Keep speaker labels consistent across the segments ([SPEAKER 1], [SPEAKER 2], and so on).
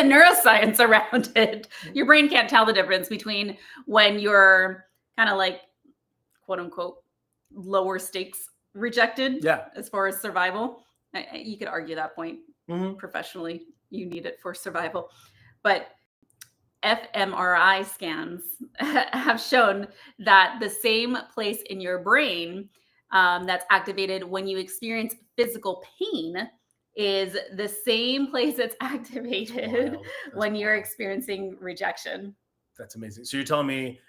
[SPEAKER 1] neuroscience around it. Your brain can't tell the difference between when you're kind of like, quote unquote, lower stakes rejected as far as survival. You could argue that point professionally. You need it for survival. But fMRI scans have shown that the same place in your brain that's activated when you experience physical pain is the same place that's activated when you're experiencing rejection.
[SPEAKER 2] That's amazing. So you're telling me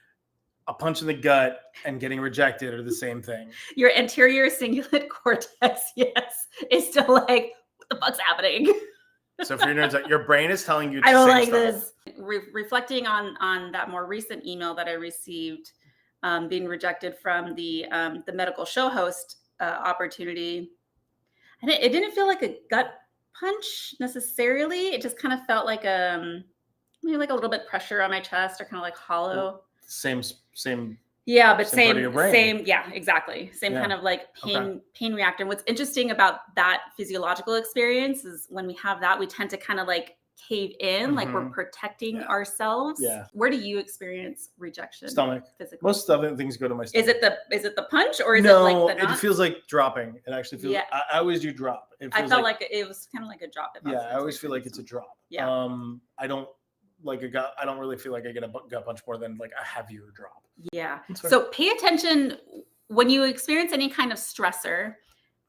[SPEAKER 2] a punch in the gut and getting rejected are the same thing?
[SPEAKER 1] Your anterior cingulate cortex, yes, is still like, what the fuck's happening?
[SPEAKER 2] So for your nerds, your brain is telling you
[SPEAKER 1] I don't like this. Reflecting on that more recent email that I received, being rejected from the medical show host opportunity, and it didn't feel like a gut punch necessarily. It just kind of felt like maybe like a little bit pressure on my chest, or kind of like hollow.
[SPEAKER 2] Same.
[SPEAKER 1] Yeah, but same. Yeah, exactly. Same kind of like pain reactor. What's interesting about that physiological experience is when we have that, we tend to kind of like cave in, like we're protecting ourselves.
[SPEAKER 2] Yeah.
[SPEAKER 1] Where do you experience rejection?
[SPEAKER 2] Stomach.
[SPEAKER 1] Physically?
[SPEAKER 2] Most other things go to my stomach.
[SPEAKER 1] Is it the punch, or is
[SPEAKER 2] no,
[SPEAKER 1] it like the knot?
[SPEAKER 2] It feels like dropping. It actually feels. Yeah. I always do drop.
[SPEAKER 1] I felt like it was kind of like a drop.
[SPEAKER 2] I always feel like it's a drop.
[SPEAKER 1] Yeah.
[SPEAKER 2] I don't like a gut. I don't really feel like I get a gut punch more than like a heavier drop.
[SPEAKER 1] Yeah. So pay attention when you experience any kind of stressor.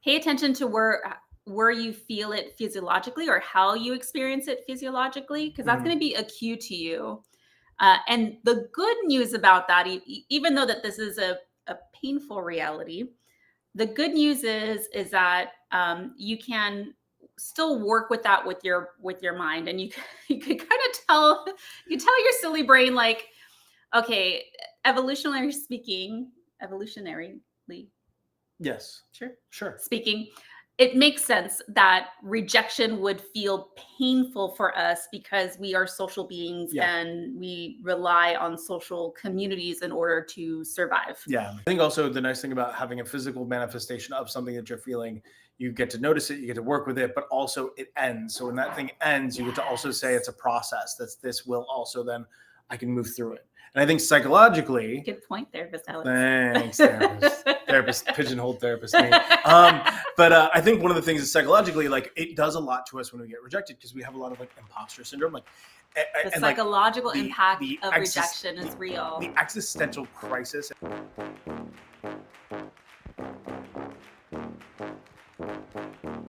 [SPEAKER 1] Pay attention to where you feel it physiologically, or how you experience it physiologically, because that's going to be a cue to you. And the good news about that, even though that this is a painful reality, the good news is that you can still work with that with your mind, and you could kind of tell your silly brain, like, okay, evolutionarily,
[SPEAKER 2] yes, sure,
[SPEAKER 1] speaking, it makes sense that rejection would feel painful for us, because we are social beings and we rely on social communities in order to survive.
[SPEAKER 2] Yeah. I think also the nice thing about having a physical manifestation of something that you're feeling, you get to notice it, you get to work with it, but also it ends. So when that thing ends, you get to also say it's a process. This will also then, I can move through it. And I think psychologically,
[SPEAKER 1] good point, therapist Alex.
[SPEAKER 2] Thanks, therapist, pigeonhole therapist. Me. But I think one of the things is psychologically, like, it does a lot to us when we get rejected, because we have a lot of like imposter syndrome, like
[SPEAKER 1] the psychological impact of rejection is real.
[SPEAKER 2] The existential crisis.